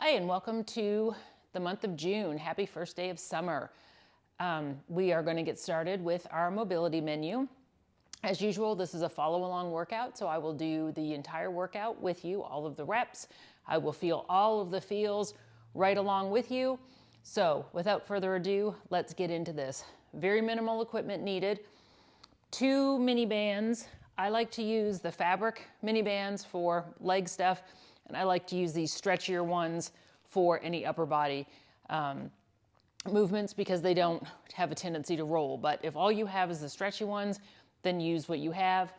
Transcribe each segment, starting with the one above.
Hi, and welcome to the month of June. Happy first day of summer. We are going to get started with our mobility menu. As usual, this is a follow-along workout, so I will do the entire workout with you, all of the reps. I will feel all of the feels right along with you. So without further ado, let's get into this. Very minimal equipment needed. 2 mini bands. I like to use the fabric mini bands for leg stuff, and I like to use these stretchier ones for any upper body movements because they don't have a tendency to roll. But if all you have is the stretchy ones, then use what you have.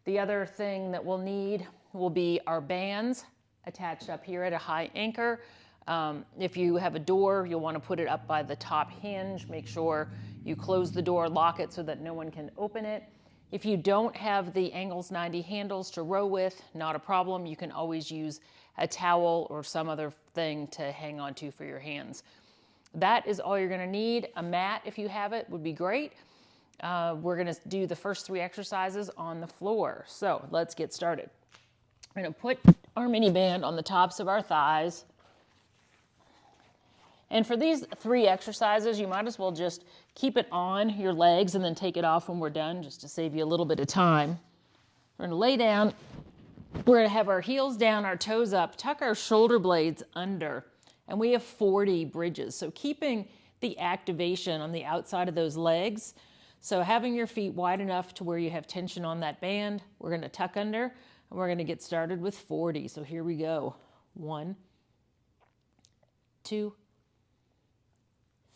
The other thing that we'll need will be our bands attached up here at a high anchor. If you have a door, you'll want to put it up by the top hinge. Make sure you close the door, lock it so that no one can open it. If you don't have the Angles 90 handles to row with, not a problem. You can always use a towel or some other thing to hang on to for your hands. That is all you're going to need. A mat, if you have it, would be great. We're going to do the first 3 exercises on the floor. So let's get started. We're going to put our mini band on the tops of our thighs. And for these 3 exercises, you might as well just keep it on your legs and then take it off when we're done, just to save you a little bit of time. We're going to lay down. We're going to have our heels down, our toes up, tuck our shoulder blades under, and we have 40 bridges. So keeping the activation on the outside of those legs. So having your feet wide enough to where you have tension on that band. We're going to tuck under, and we're going to get started with 40. So here we go. 1, 2,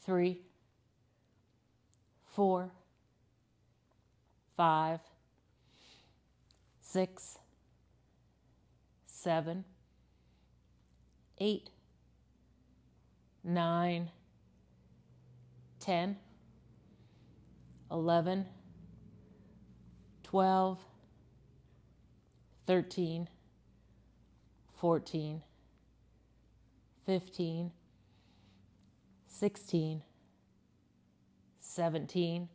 3, 4, 5, 6, 7, 8, 9, 10, 11, 12, 13, 14, 15, 16, 17,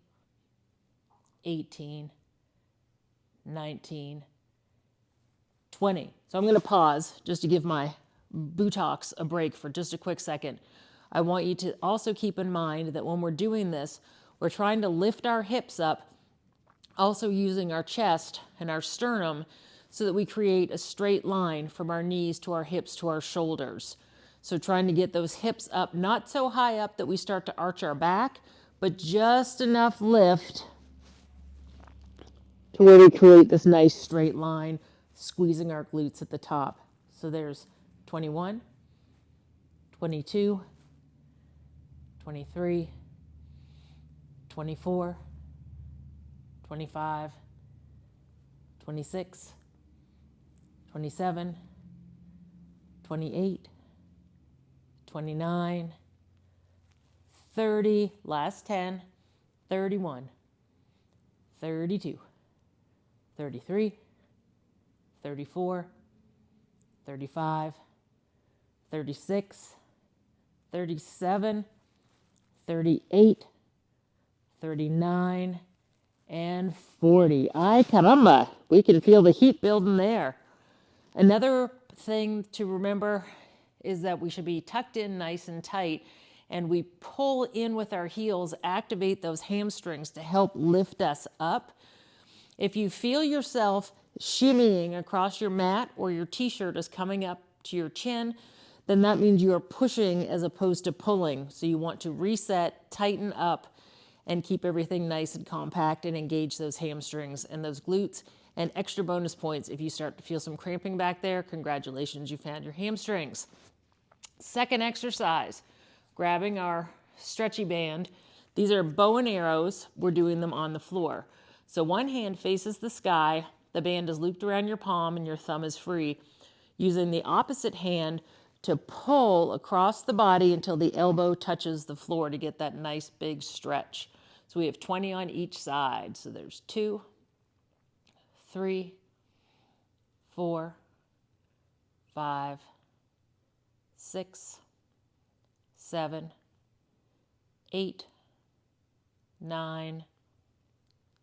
18, 19, 20. So I'm going to pause just to give my buttocks a break for just a quick second. I want you to also keep in mind that when we're doing this, we're trying to lift our hips up, also using our chest and our sternum so that we create a straight line from our knees to our hips to our shoulders. So trying to get those hips up, not so high up that we start to arch our back, but just enough lift to where we create this nice straight line, squeezing our glutes at the top. So there's 21, 22, 23, 24, 25, 26, 27, 28, 29, 30, last 10, 31, 32, 33, 34, 35, 36, 37, 38, 39, and 40. Ay caramba, we can feel the heat building there. Another thing to remember is that we should be tucked in nice and tight, and we pull in with our heels, activate those hamstrings to help lift us up. If you feel yourself shimmying across your mat or your t-shirt is coming up to your chin, then that means you are pushing as opposed to pulling. So you want to reset, tighten up, and keep everything nice and compact and engage those hamstrings and those glutes. And extra bonus points if you start to feel some cramping back there. Congratulations, you found your hamstrings. Second exercise, grabbing our stretchy band. These are bow and arrows. We're doing them on the floor. So one hand faces the sky, the band is looped around your palm, and your thumb is free. Using the opposite hand to pull across the body until the elbow touches the floor to get that nice big stretch. So we have 20 on each side. So there's 2, 3, 4, 5, 6, 7, 8, 9,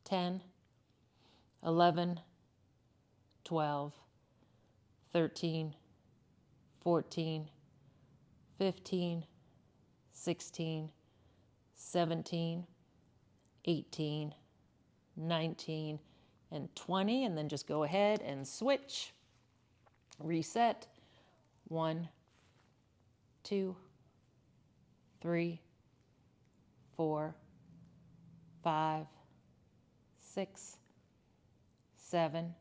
10, 11, 12, 13, 14, 15, 16, 17, 18, 19, and 20. And then just go ahead and switch. Reset. 1, 2, 3, 4, 5, 6, 7,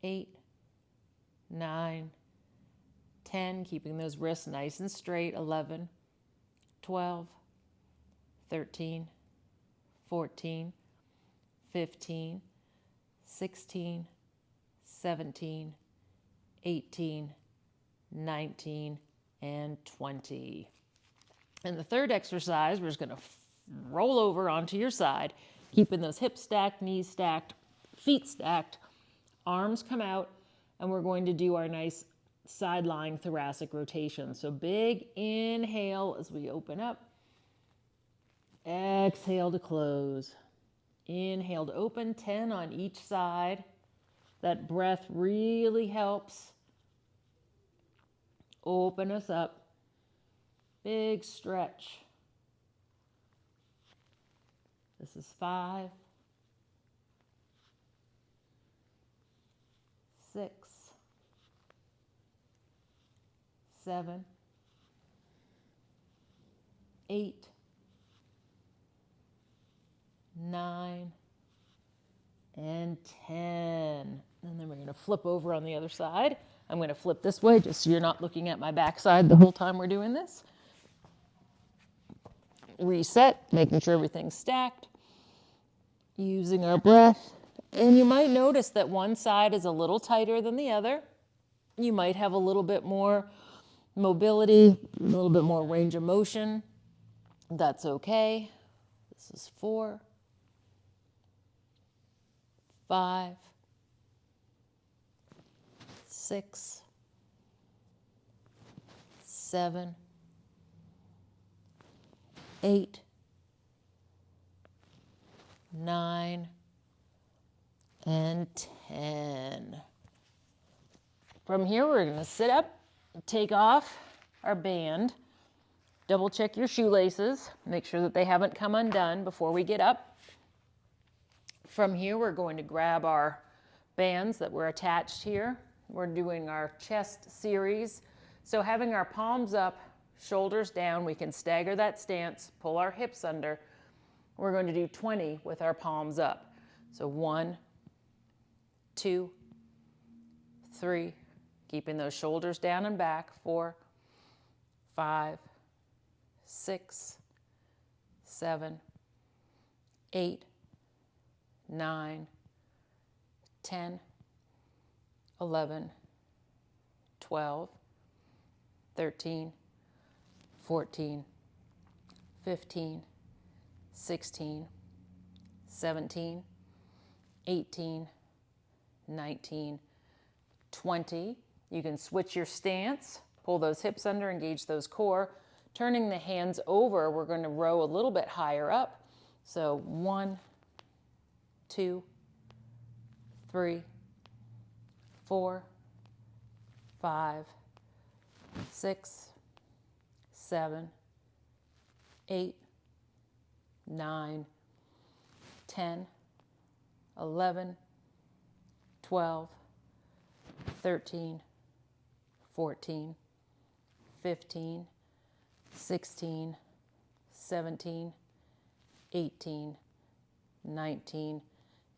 8, 9, 10. Keeping those wrists nice and straight. 11, 12, 13, 14, 15, 16, 17, 18, 19, and 20. And the third exercise, we're just going to roll over onto your side, keeping those hips stacked, knees stacked, feet stacked, arms come out, and we're going to do our nice side lying thoracic rotation. So big inhale as we open up. Exhale to close. Inhale to open, 10 on each side. That breath really helps open us up. Big stretch. This is 5, 6, 7, 8, 9, and 10. And then we're going to flip over on the other side. I'm going to flip this way just so you're not looking at my backside the whole time we're doing this. Reset, making sure everything's stacked. Using our breath. And you might notice that one side is a little tighter than the other. You might have a little bit more mobility, a little bit more range of motion. That's okay. This is 4, 5, 6, 7, 8, 9, and 10. From here, we're going to sit up, take off our band, double check your shoelaces, make sure that they haven't come undone before we get up. From here, we're going to grab our bands that were attached here. We're doing our chest series. So having our palms up, shoulders down, we can stagger that stance, pull our hips under. We're going to do 20 with our palms up. So 1, 2, 3, keeping those shoulders down and back. 4, 5, 6, 7, 8, 9, 10, 11, 12, 13, 14, 15, 16, 17, 18, 19, 20. You can switch your stance, pull those hips under, engage those core. Turning the hands over, we're going to row a little bit higher up. So 1, 2, 3, 4, 5, 6, 7, 8, 9, 10, 11, 12, 13, 14, 15, 16, 17, 18, 19,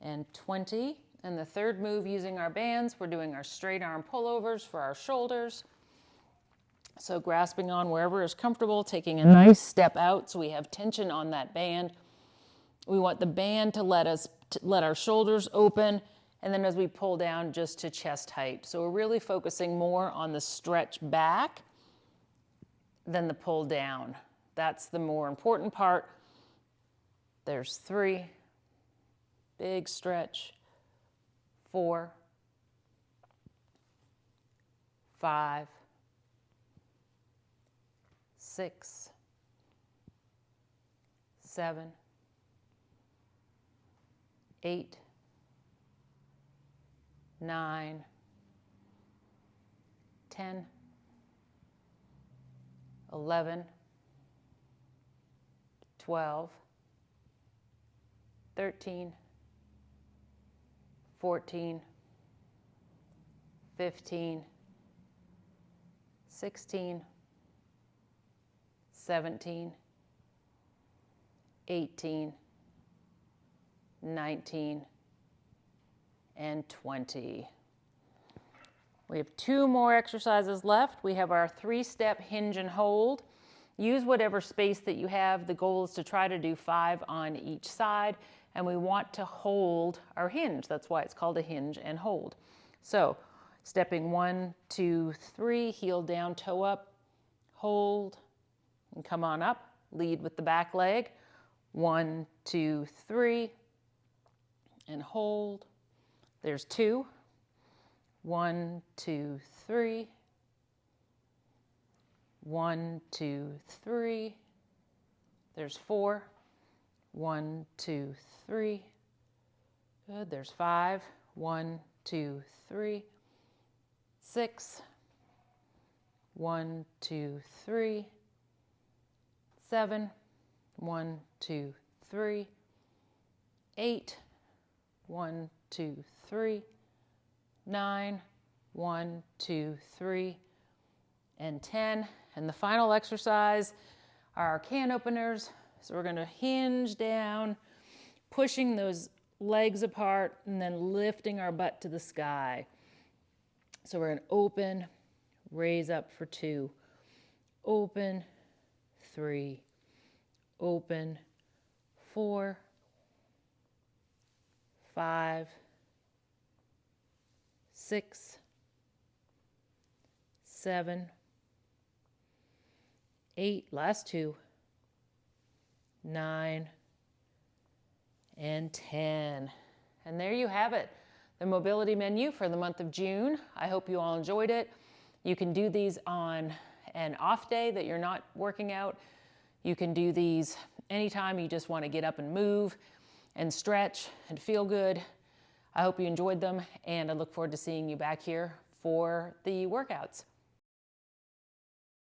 and 20. And the third move using our bands, we're doing our straight arm pullovers for our shoulders. So grasping on wherever is comfortable, taking a nice step out so we have tension on that band. We want the band to let our shoulders open, and then as we pull down just to chest height. So we're really focusing more on the stretch back than the pull down. That's the more important part. There's 3, big stretch, 4, 5, 6, 7, 8, 9, 10, 11, 12, 13, 14, 15, 16, 17, 18, 19, and 20. We have 2 more exercises left. We have our 3-step hinge and hold. Use whatever space that you have. The goal is to try to do 5 on each side, and we want to hold our hinge. That's why it's called a hinge and hold. So stepping 1, 2, 3, heel down, toe up, hold, and come on up. Lead with the back leg. 1, 2, 3, and hold. There's 2. 1, 2, 3. 1, 2, 3. There's 4. 1, 2, 3. Good. There's 5. 1, 2, 3. 6. 1, 2, 3. 7. 1, 2, 3. 8. 1, 2, 3. 9. 1, 2, 3. And 10. And the final exercise are our can openers. So we're going to hinge down, pushing those legs apart, and then lifting our butt to the sky. So we're going to open, raise up for 2, open, 3, open, 4, 5, 6, 7, 8, last 2, 9, and 10. And there you have it, the mobility menu for the month of June. I hope you all enjoyed it. You can do these on an off day that you're not working out. You can do these anytime you just want to get up and move and stretch and feel good. I hope you enjoyed them, and I look forward to seeing you back here for the workouts.